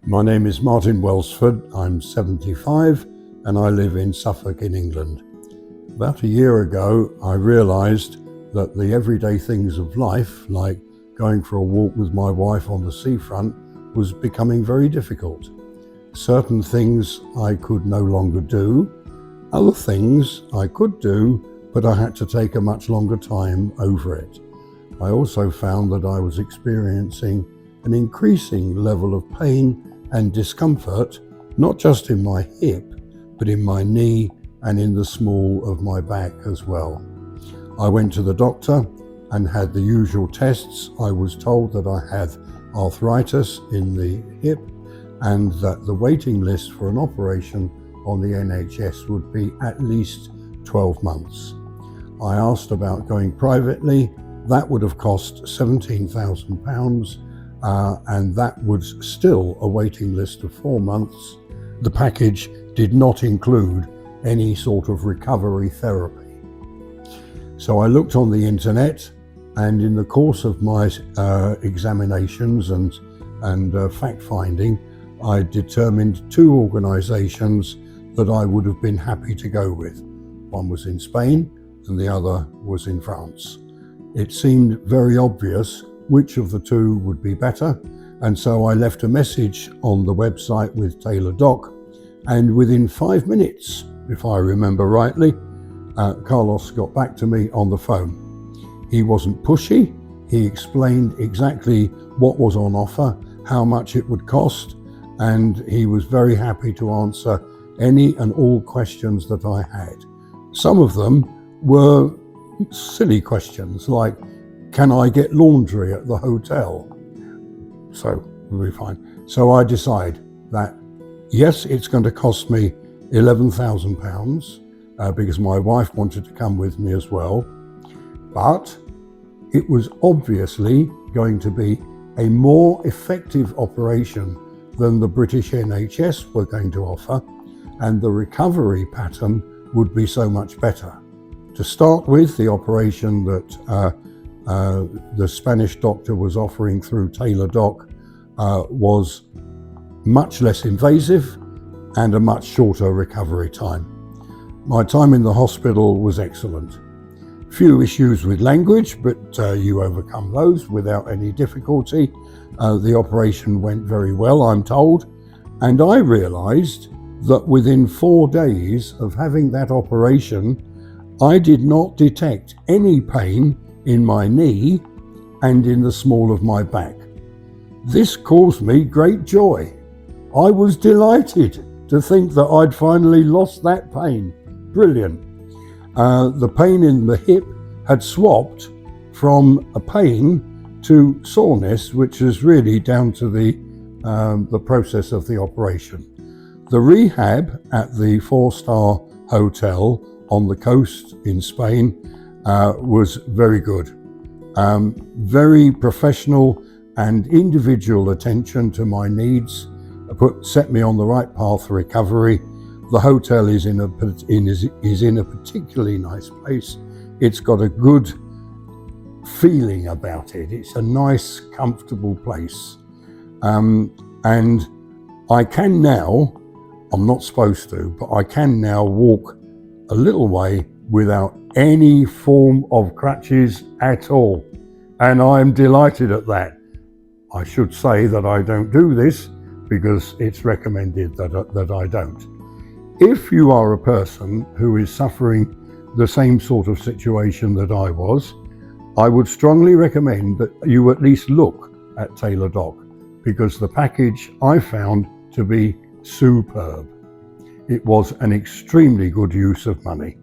My name is Martin Welsford. I'm 75 and I live in Suffolk in England. About a year ago, I realised that the everyday things of life, like going for a walk with my wife on the seafront, was becoming very difficult. Certain things I could no longer do. Other things I could do, but I had to take a much longer time over it. I also found that I was experiencing an increasing level of pain and discomfort, not just in my hip, but in my knee and in the small of my back as well. I went to the doctor and had the usual tests. I was told that I had arthritis in the hip and that the waiting list for an operation on the NHS would be at least 12 months. I asked about going privately. That would have cost £17,000. And that was still a waiting list of 4 months. The package did not include any sort of recovery therapy. So I looked on the internet, and in the course of my examinations and fact-finding, I determined 2 organisations that I would have been happy to go with. One was in Spain and the other was in France. It seemed very obvious which of the 2 would be better, and so I left a message on the website with TailorDoc, and within 5 minutes, if I remember rightly, Carlos got back to me on the phone. He wasn't pushy. He explained exactly what was on offer, how much it would cost, and he was very happy to answer any and all questions that I had. Some of them were silly questions like, can I get laundry at the hotel? So we'll be fine. So I decide that yes, it's going to cost me £11,000 because my wife wanted to come with me as well. But it was obviously going to be a more effective operation than the British NHS were going to offer, and the recovery pattern would be so much better. To start with, the operation that the Spanish doctor was offering through TailorDoc was much less invasive and a much shorter recovery time. My time in the hospital was excellent. Few issues with language, but you overcome those without any difficulty. The operation went very well, I'm told, and I realised that within 4 days of having that operation, I did not detect any pain in my knee and in the small of my back. This caused me great joy. I was delighted to think that I'd finally lost that pain. Brilliant. The pain in the hip had swapped from a pain to soreness, which is really down to the process of the operation. The rehab at the 4-star hotel on the coast in Spain was very good. Very professional and individual attention to my needs set me on the right path for recovery. The hotel is in a particularly nice place. It's got a good feeling about it. It's a nice, comfortable place. And I can now, I'm not supposed to, but I can now walk a little way without any form of crutches at all. And I'm delighted at that. I should say that I don't do this because it's recommended that I don't. If you are a person who is suffering the same sort of situation that I was, I would strongly recommend that you at least look at TailorDoc, because the package I found to be superb. It was an extremely good use of money.